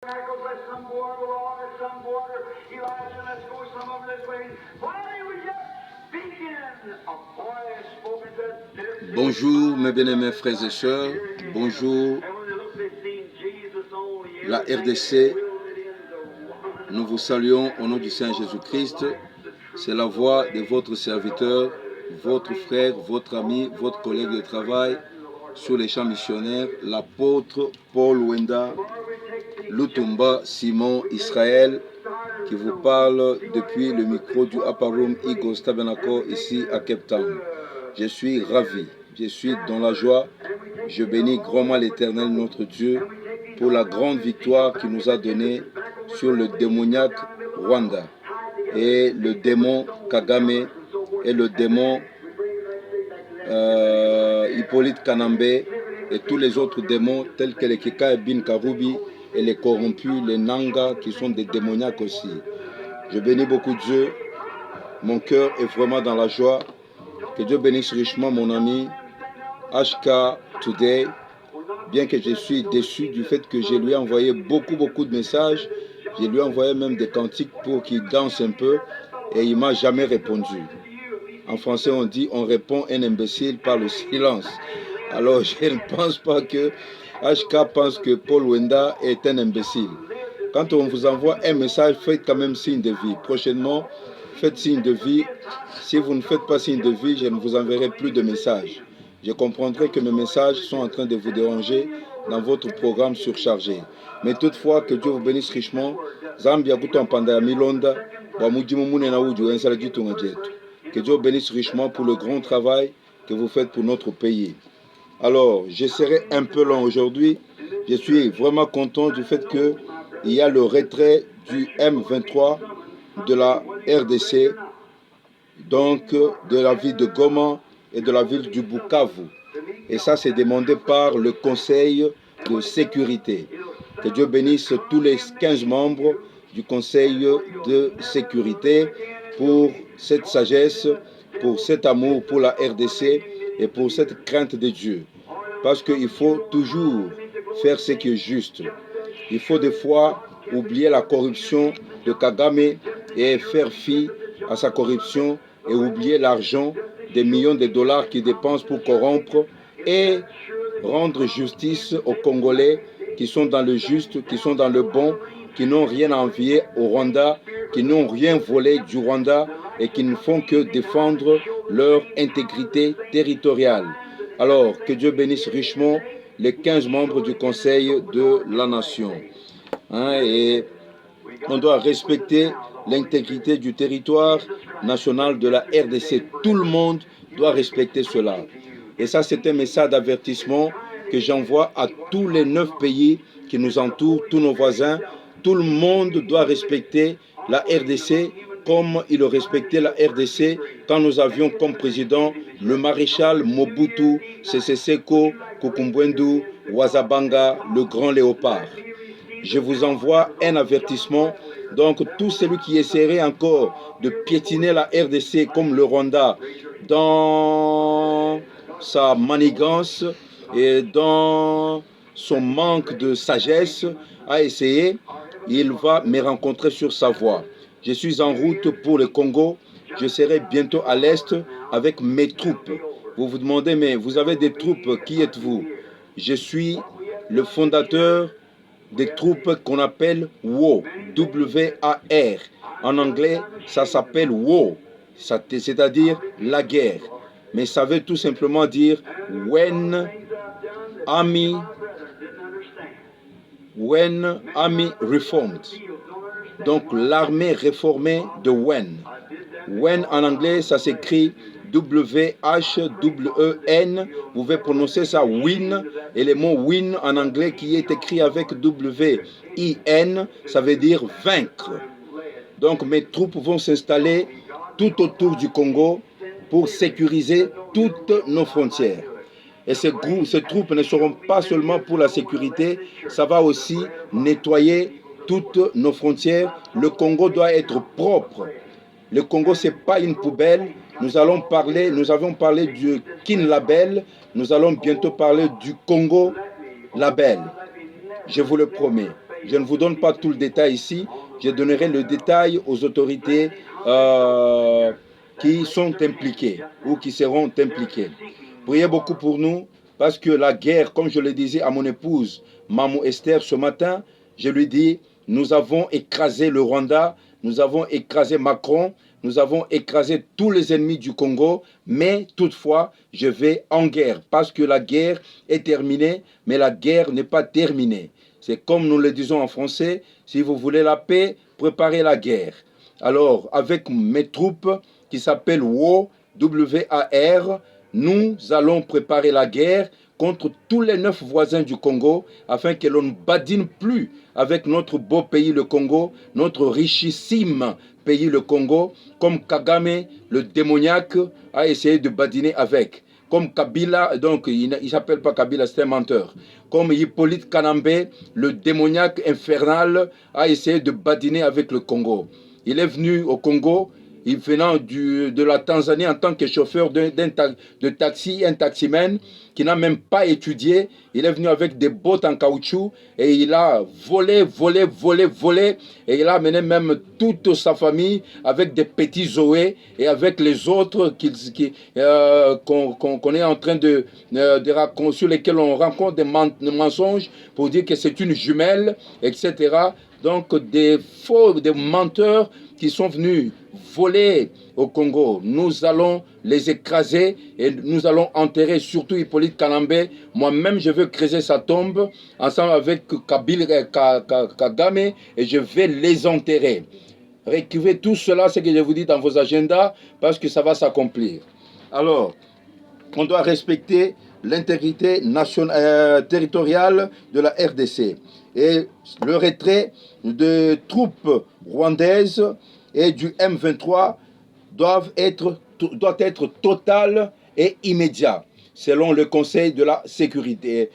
Let some go on the law, let some go under Elijah, let's go some of them this way. While he was yet speaking, a voice spoke and said, Bonjour mes bien-aimés frères et sœurs, bonjour la RDC, nous vous saluons au nom du Seigneur Jésus-Christ. C'est la voix de votre serviteur, votre frère, votre ami, votre collègue de travail sur les champs missionnaires, l'apôtre Paul Wenda Lutumba Simon Israël, qui vous parle depuis le micro du Upper Room Eagles Tabernacle ici à Cape Town. Je suis ravi, je suis dans la joie, je bénis grandement l'Éternel notre Dieu pour la grande victoire qu'il nous a donnée sur le démoniaque Rwanda et le démon Kagame et le démon Hippolyte Kanambe et tous les autres démons tels que les Kika et Bin Karubi et les corrompus, les Nanga qui sont des démoniaques aussi. Je bénis beaucoup Dieu, mon cœur est vraiment dans la joie. Que Dieu bénisse richement mon ami HK Today, bien que je suis déçu du fait que je lui ai envoyé beaucoup de messages. Je lui ai envoyé même des cantiques pour qu'il danse un peu et il ne m'a jamais répondu. En français on dit on répond un imbécile par le silence. Alors je ne pense pas que HK pense que Paul Wenda est un imbécile. Quand on vous envoie un message, faites quand même signe de vie. Prochainement, faites signe de vie. Si vous ne faites pas signe de vie, je ne vous enverrai plus de messages. Je comprendrai que mes messages sont en train de vous déranger dans votre programme surchargé. Mais toutefois, que Dieu vous bénisse richement. Que Dieu bénisse richement pour le grand travail que vous faites pour notre pays. Alors, je serai un peu long aujourd'hui. Je suis vraiment content du fait qu'il y a le retrait du M23 de la RDC, donc de la ville de Goma et de la ville du Bukavu. Et ça, c'est demandé par le Conseil de sécurité. Que Dieu bénisse tous les 15 membres du Conseil de sécurité pour cette sagesse, pour cet amour pour la RDC et pour cette crainte de Dieu. Parce qu'il faut toujours faire ce qui est juste. Il faut des fois oublier la corruption de Kagame et faire fi à sa corruption et oublier l'argent des millions de dollars qu'il dépense pour corrompre et rendre justice aux Congolais qui sont dans le juste, qui sont dans le bon, qui n'ont rien à envier au Rwanda, qui n'ont rien volé du Rwanda et qui ne font que défendre leur intégrité territoriale. Alors, que Dieu bénisse richement les 15 membres du Conseil de la Nation. Et on doit respecter l'intégrité du territoire national de la RDC. Tout le monde doit respecter cela. Et ça, c'est un message d'avertissement que j'envoie à tous les 9 pays qui nous entourent, tous nos voisins. Tout le monde doit respecter la RDC comme il respectait la RDC quand nous avions comme président le maréchal Mobutu Sese Seko Kukumbwendu Wazabanga, le grand léopard. Je vous envoie un avertissement. Donc tout celui qui essaierait encore de piétiner la RDC comme le Rwanda dans sa manigance et dans son manque de sagesse à essayer, il va me rencontrer sur sa voie. Je suis en route pour le Congo. Je serai bientôt à l'Est avec mes troupes. Vous vous demandez, mais vous avez des troupes, qui êtes-vous? Je suis le fondateur des troupes qu'on appelle WAR, W-A-R. En anglais, ça s'appelle WAR, c'est-à-dire la guerre. Mais ça veut tout simplement dire When Army Reformed. Donc l'armée réformée de Wen. Wen en anglais, ça s'écrit W-H-W-E-N. Vous pouvez prononcer ça win. Et le mot win en anglais qui est écrit avec W-I-N, ça veut dire vaincre. Donc mes troupes vont s'installer tout autour du Congo pour sécuriser toutes nos frontières. Et ces troupes ne seront pas seulement pour la sécurité, ça va aussi nettoyer toutes nos frontières. Le Congo doit être propre. Le Congo, ce n'est pas une poubelle. Nous avons parlé du Kin Label. Nous allons bientôt parler du Congo Label. Je vous le promets. Je ne vous donne pas tout le détail ici. Je donnerai le détail aux autorités qui sont impliquées ou qui seront impliquées. Priez beaucoup pour nous parce que la guerre, comme je le disais à mon épouse, Maman Esther, ce matin, je lui dis, nous avons écrasé le Rwanda, nous avons écrasé Macron, nous avons écrasé tous les ennemis du Congo, mais toutefois, je vais en guerre parce que la guerre est terminée, mais la guerre n'est pas terminée. C'est comme nous le disons en français, si vous voulez la paix, préparez la guerre. Alors, avec mes troupes qui s'appellent WAR, W-A-R, nous allons préparer la guerre contre tous les 9 voisins du Congo afin que l'on ne badine plus avec notre beau pays le Congo, notre richissime pays le Congo, comme Kagame, le démoniaque, a essayé de badiner avec. Comme Kabila, donc il ne s'appelle pas Kabila, c'est un menteur. Comme Hippolyte Kanambe, le démoniaque infernal, a essayé de badiner avec le Congo. Il est venu au Congo, il venant de la Tanzanie en tant que chauffeur de taxi, un taximan qui n'a même pas étudié. Il est venu avec des bottes en caoutchouc et il a volé. Et il a amené même toute sa famille avec des petits Zoé et avec les autres qu'on est en train sur lesquels on rencontre des mensonges pour dire que c'est une jumelle, etc. Donc des menteurs qui sont venus voler au Congo. Nous allons les écraser et nous allons enterrer surtout Hippolyte Kanambe. Moi-même, je veux creuser sa tombe ensemble avec Kagame et je vais les enterrer. Réécrivez tout cela, ce que je vous dis dans vos agendas, parce que ça va s'accomplir. Alors, on doit respecter l'intégrité territoriale de la RDC. Et le retrait de troupes rwandaises et du M23 doit être total et immédiat, selon le Conseil de la sécurité.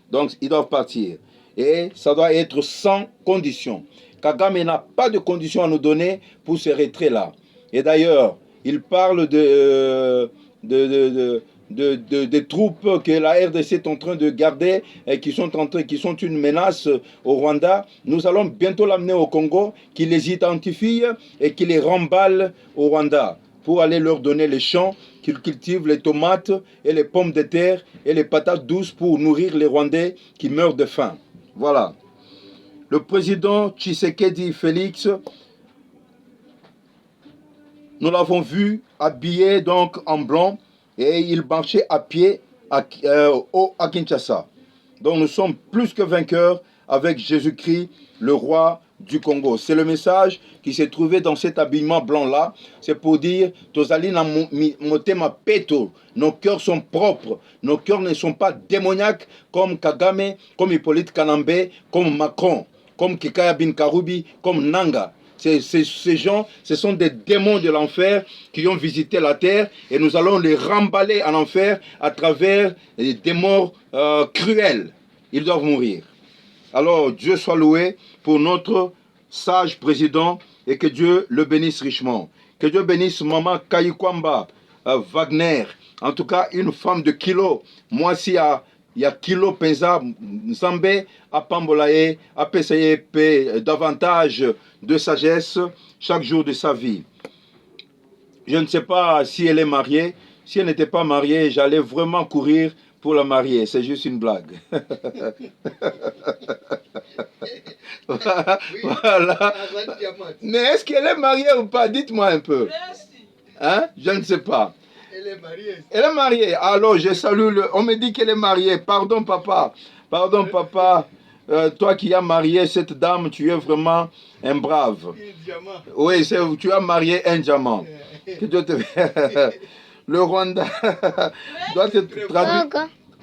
Donc, ils doivent partir. Et ça doit être sans condition. Kagame n'a pas de condition à nous donner pour ce retrait-là. Et d'ailleurs, il parle des troupes que la RDC est en train de garder et qui sont une menace au Rwanda. Nous allons bientôt l'amener au Congo, qui les identifie et qui les remballe au Rwanda pour aller leur donner les champs, qu'ils cultivent les tomates et les pommes de terre et les patates douces pour nourrir les Rwandais qui meurent de faim. Voilà. Le président Tshisekedi Félix, nous l'avons vu habillé donc en blanc et il marchait à pied à Kinshasa. Donc nous sommes plus que vainqueurs avec Jésus-Christ, le roi du Congo. C'est le message qui s'est trouvé dans cet habillement blanc-là. C'est pour dire, Tozali na motema peto. Nos cœurs sont propres. Nos cœurs ne sont pas démoniaques comme Kagame, comme Hippolyte Kanambe, comme Macron, comme Kikaya Bin Karoubi, comme Nanga. Ces gens, ce sont des démons de l'enfer qui ont visité la terre et nous allons les remballer en enfer à travers des morts cruelles. Ils doivent mourir. Alors Dieu soit loué pour notre sage président et que Dieu le bénisse richement. Que Dieu bénisse Maman Kayikwamba Wagner, en tout cas une femme de kilo. Moi, si il y a kilo penza Nzambe apambolaye apessaye paix davantage de sagesse chaque jour de sa vie. Je ne sais pas si elle est mariée. Si elle n'était pas mariée, j'allais vraiment courir pour la marier. C'est juste une blague. Voilà. Mais est-ce qu'elle est mariée ou pas? Dites-moi un peu. Hein? Je ne sais pas. Elle est mariée. Elle est mariée. Alors, je salue on me dit qu'elle est mariée. Pardon, papa. Pardon, papa. Toi qui as marié cette dame, tu es vraiment un brave. Un diamant. Oui, tu as marié un diamant. Que Dieu te... Le Rwanda doit être traduit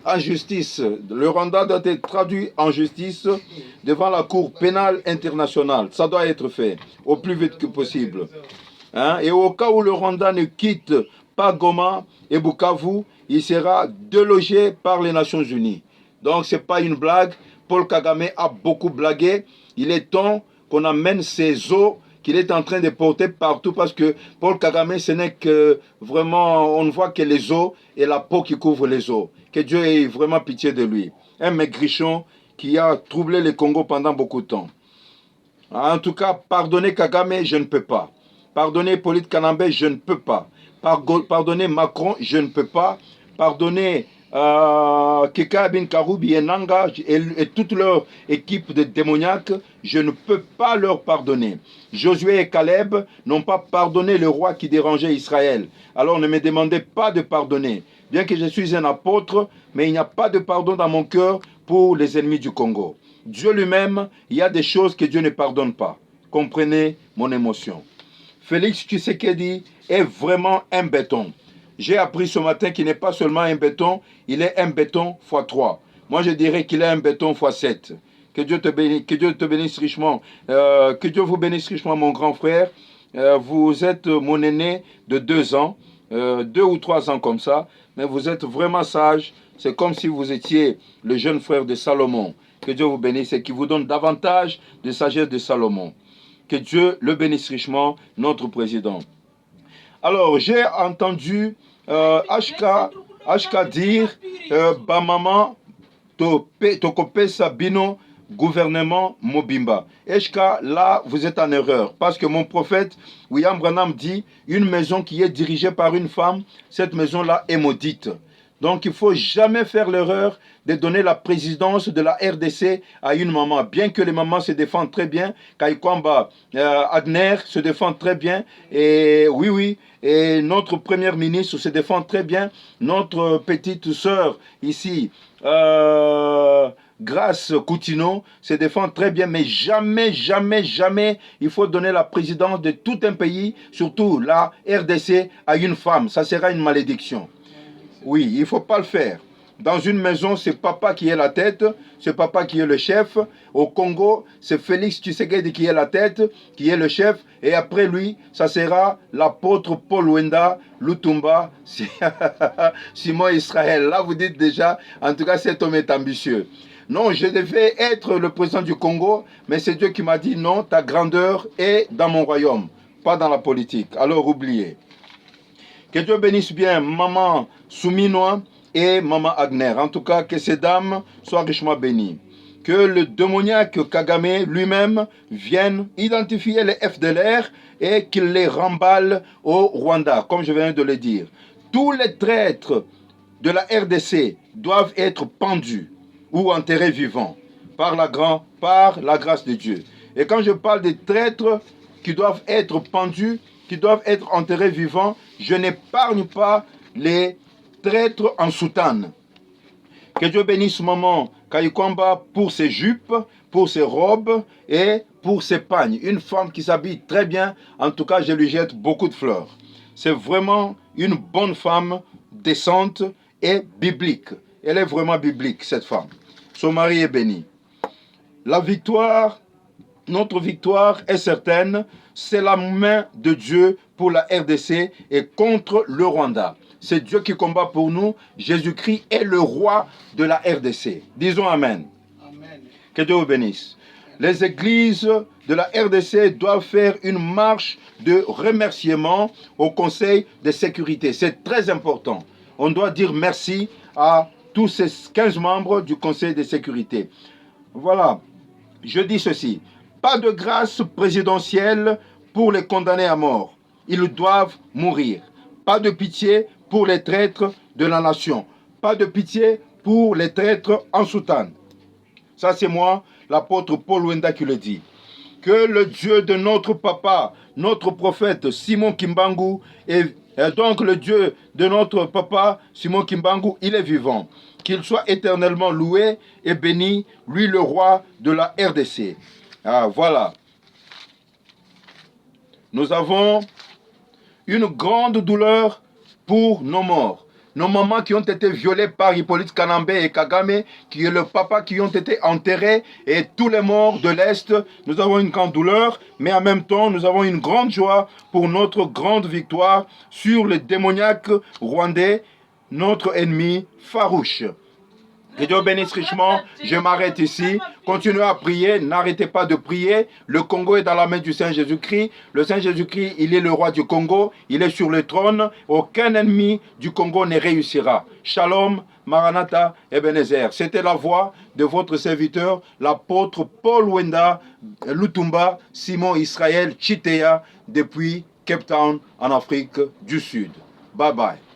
en justice. Le Rwanda doit être traduit en justice devant la Cour pénale internationale. Ça doit être fait au plus vite que possible. Hein? Et au cas où le Rwanda ne quitte pas Goma et Bukavu, il sera délogé par les Nations Unies. Donc ce n'est pas une blague. Paul Kagame a beaucoup blagué. Il est temps qu'on amène ces eaux qu'il est en train de porter partout parce que Paul Kagame, ce n'est que vraiment, on ne voit que les os et la peau qui couvre les os. Que Dieu ait vraiment pitié de lui. Un maigrichon, qui a troublé le Congo pendant beaucoup de temps. En tout cas, pardonner Kagame, je ne peux pas. Pardonner Hippolyte Kanambe, je ne peux pas. Pardonner Macron, je ne peux pas. Pardonner Keka Bin Karoubi et Nanga et toute leur équipe de démoniaques, je ne peux pas leur pardonner. Josué et Caleb n'ont pas pardonné le roi qui dérangeait Israël. Alors ne me demandez pas de pardonner. Bien que je suis un apôtre, mais il n'y a pas de pardon dans mon cœur pour les ennemis du Congo. Dieu lui-même, il y a des choses que Dieu ne pardonne pas. Comprenez mon émotion. Félix Tshisekedi est vraiment un béton. J'ai appris ce matin qu'il n'est pas seulement un béton, il est un béton x 3. Moi, je dirais qu'il est un béton x 7. Que Dieu te bénisse richement. Que Dieu vous bénisse richement, mon grand frère. Vous êtes mon aîné de 2 ans, 2 ou 3 ans comme ça, mais vous êtes vraiment sage. C'est comme si vous étiez le jeune frère de Salomon. Que Dieu vous bénisse et qu'il vous donne davantage de sagesse de Salomon. Que Dieu le bénisse richement, notre président. Alors, j'ai entendu HK dire Bamama Tokopesa Bino gouvernement Mobimba. HK, là, vous êtes en erreur. Parce que mon prophète, William Branham, dit une maison qui est dirigée par une femme, cette maison-là est maudite. Donc, il ne faut jamais faire l'erreur de donner la présidence de la RDC à une maman. Bien que les mamans se défendent très bien, Kaikwamba Agner se défend très bien, et oui, et notre première ministre se défend très bien, notre petite sœur ici, Grace Coutinho, se défend très bien, mais jamais, il faut donner la présidence de tout un pays, surtout la RDC, à une femme. Ça sera une malédiction. Oui, il ne faut pas le faire. Dans une maison, c'est papa qui est la tête, c'est papa qui est le chef. Au Congo, c'est Félix Tshisekedi qui est la tête, qui est le chef. Et après lui, ça sera l'apôtre Paul Wenda, Lutumba, Simon Israël. Là, vous dites déjà, en tout cas, cet homme est ambitieux. Non, je devais être le président du Congo, mais c'est Dieu qui m'a dit non, ta grandeur est dans mon royaume, pas dans la politique. Alors, oubliez. Que Dieu bénisse bien maman Souminois et maman Agner. En tout cas, que ces dames soient richement bénies. Que le démoniaque Kagame lui-même vienne identifier les FDLR et qu'il les remballe au Rwanda, comme je viens de le dire. Tous les traîtres de la RDC doivent être pendus ou enterrés vivants par la grâce de Dieu. Et quand je parle des traîtres qui doivent être pendus, qui doivent être enterrés vivants, je n'épargne pas les traîtres en soutane. Que Dieu bénisse maman Kaikwamba pour ses jupes, pour ses robes et pour ses pagnes. Une femme qui s'habille très bien, en tout cas je lui jette beaucoup de fleurs. C'est vraiment une bonne femme, décente et biblique. Elle est vraiment biblique, cette femme. Son mari est béni. La victoire, notre victoire est certaine. C'est la main de Dieu pour la RDC et contre le Rwanda. C'est Dieu qui combat pour nous. Jésus-Christ est le roi de la RDC. Disons Amen. Amen. Que Dieu vous bénisse. Les églises de la RDC doivent faire une marche de remerciement au Conseil de sécurité. C'est très important. On doit dire merci à tous ces 15 membres du Conseil de sécurité. Voilà. Je dis ceci. Pas de grâce présidentielle pour les condamnés à mort. Ils doivent mourir. Pas de pitié pour les traîtres de la nation. Pas de pitié pour les traîtres en soutane. Ça, c'est moi, l'apôtre Paul Wenda, qui le dit. Que le Dieu de notre papa, notre prophète Simon Kimbangu, et donc le Dieu de notre papa Simon Kimbangu, il est vivant. Qu'il soit éternellement loué et béni, lui le roi de la RDC. Ah, voilà. Nous avons une grande douleur pour nos morts. Nos mamans qui ont été violées par Hippolyte Kanambe et Kagame, qui est le papa qui ont été enterrés, et tous les morts de l'Est. Nous avons une grande douleur, mais en même temps, nous avons une grande joie pour notre grande victoire sur le démoniaque rwandais, notre ennemi farouche. Que Dieu bénisse richement. Je m'arrête ici. Continuez à prier. N'arrêtez pas de prier. Le Congo est dans la main du Saint Jésus-Christ. Le Saint Jésus-Christ, il est le roi du Congo. Il est sur le trône. Aucun ennemi du Congo ne réussira. Shalom. Maranatha, Ebenezer. C'était la voix de votre serviteur, l'apôtre Paul Wenda Lutumba Simon Israël Chitea depuis Cape Town en Afrique du Sud. Bye bye.